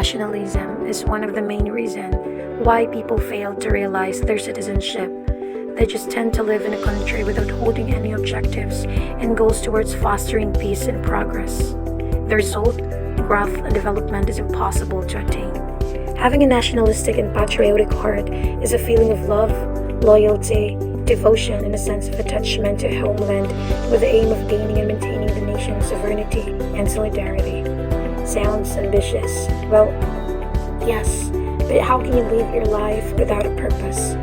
nationalism is one of the main reasons why people fail to realize their citizenship. They just tend to live in a country without holding any objectives and goals towards fostering peace and progress. The result, growth and development is impossible to attain. Having a nationalistic and patriotic heart is a feeling of love, loyalty, devotion, and a sense of attachment to a homeland with the aim of gaining and maintaining the nation's sovereignty and solidarity. Sounds ambitious. Well, yes, but how can you live your life without a purpose?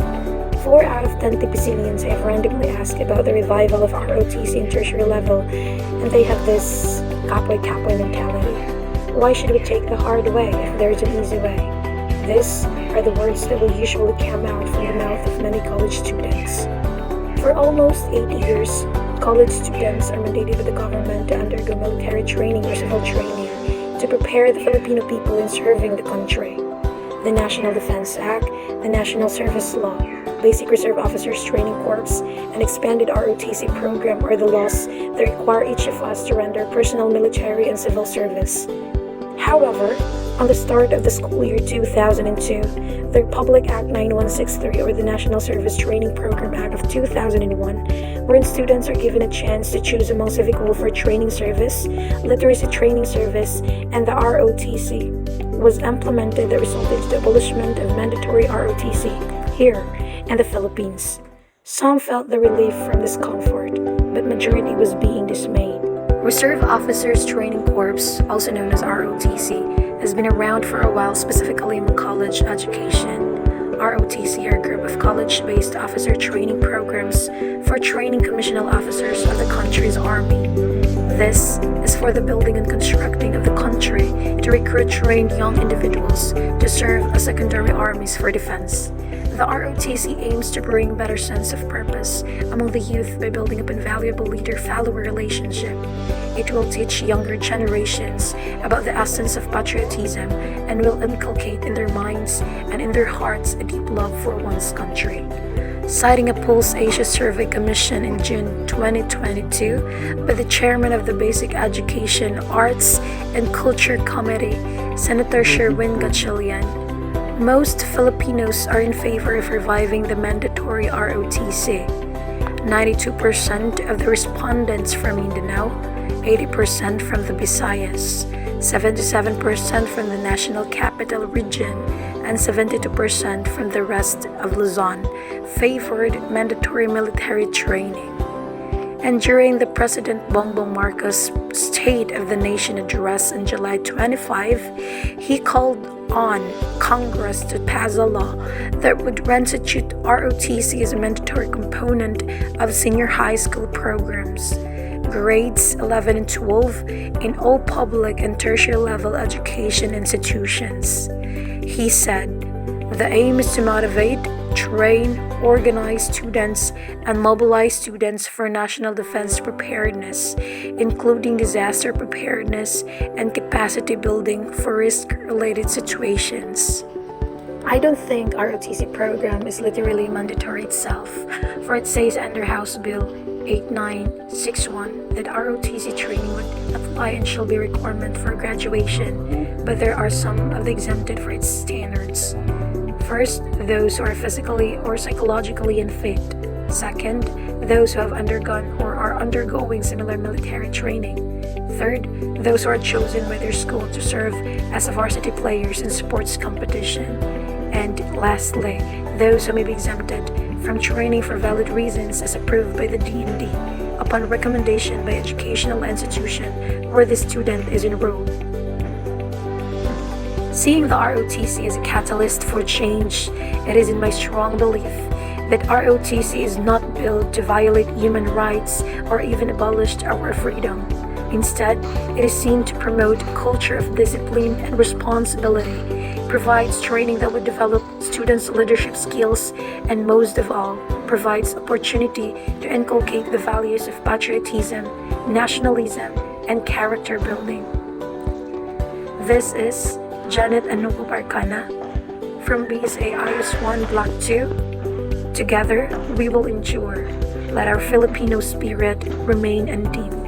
4 out of 10 Tipicilians have randomly asked about the revival of ROTC in tertiary level, and they have this kapoy-kapoy mentality. Why should we take the hard way if there's an easy way? These are the words that will usually come out from the mouth of many college students. For almost 80 years, college students are mandated by the government to undergo military training or civil training to prepare the Filipino people in serving the country. The National Defense Act, the National Service Law, Basic Reserve Officers Training Corps, and expanded ROTC program are the laws that require each of us to render personal military and civil service. However, on the start of the school year 2002, the Republic Act 9163 or the National Service Training Program Act of 2001, wherein students are given a chance to choose among civic welfare training service, literacy training service, and the ROTC, was implemented that resulted in the abolishment of mandatory ROTC here in the Philippines. Some felt the relief from discomfort, but majority was being dismayed. Reserve Officers Training Corps, also known as ROTC, has been around for a while, specifically in college education. ROTC are a group of college-based officer training programs for training commissioned officers of the country's army. This is for the building and constructing of the country to recruit trained young individuals to serve as secondary armies for defense. The ROTC aims to bring better sense of purpose among the youth by building up invaluable leader-follower relationship. It will teach younger generations about the essence of patriotism and will inculcate in their minds and in their hearts a deep love for one's country. Citing a Pulse Asia Survey Commission in June 2022 by the chairman of the Basic Education, Arts, and Culture Committee, Senator Sherwin Gatchalian, most Filipinos are in favor of reviving the mandatory ROTC. 92% of the respondents from Mindanao, 80% from the Visayas, 77% from the National Capital Region, and 72% from the rest of Luzon favored mandatory military training. And during the President Bongbong Marcos' State of the Nation address on July 25, he called on Congress to pass a law that would reinstitute ROTC as a mandatory component of senior high school programs, grades 11 and 12 in all public and tertiary level education institutions. He said, "The aim is to motivate, train, organize students, and mobilize students for national defense preparedness, including disaster preparedness and capacity building for risk-related situations." I don't think ROTC program is literally mandatory itself, for it says under House Bill 8961 that ROTC training would apply and shall be a requirement for graduation, but there are some of the exempted for its standards. First, those who are physically or psychologically unfit. Second, those who have undergone or are undergoing similar military training. Third, those who are chosen by their school to serve as varsity players in sports competition. And lastly, those who may be exempted from training for valid reasons as approved by the DND upon recommendation by educational institution where the student is enrolled. Seeing the ROTC as a catalyst for change, it is in my strong belief that ROTC is not built to violate human rights or even abolish our freedom. Instead, it is seen to promote a culture of discipline and responsibility, provides training that would develop students' leadership skills, and most of all, provides opportunity to inculcate the values of patriotism, nationalism, and character building. This is Janet Anugo Barcana from BSA IS-1 Block 2. Together, we will endure. Let our Filipino spirit remain undim.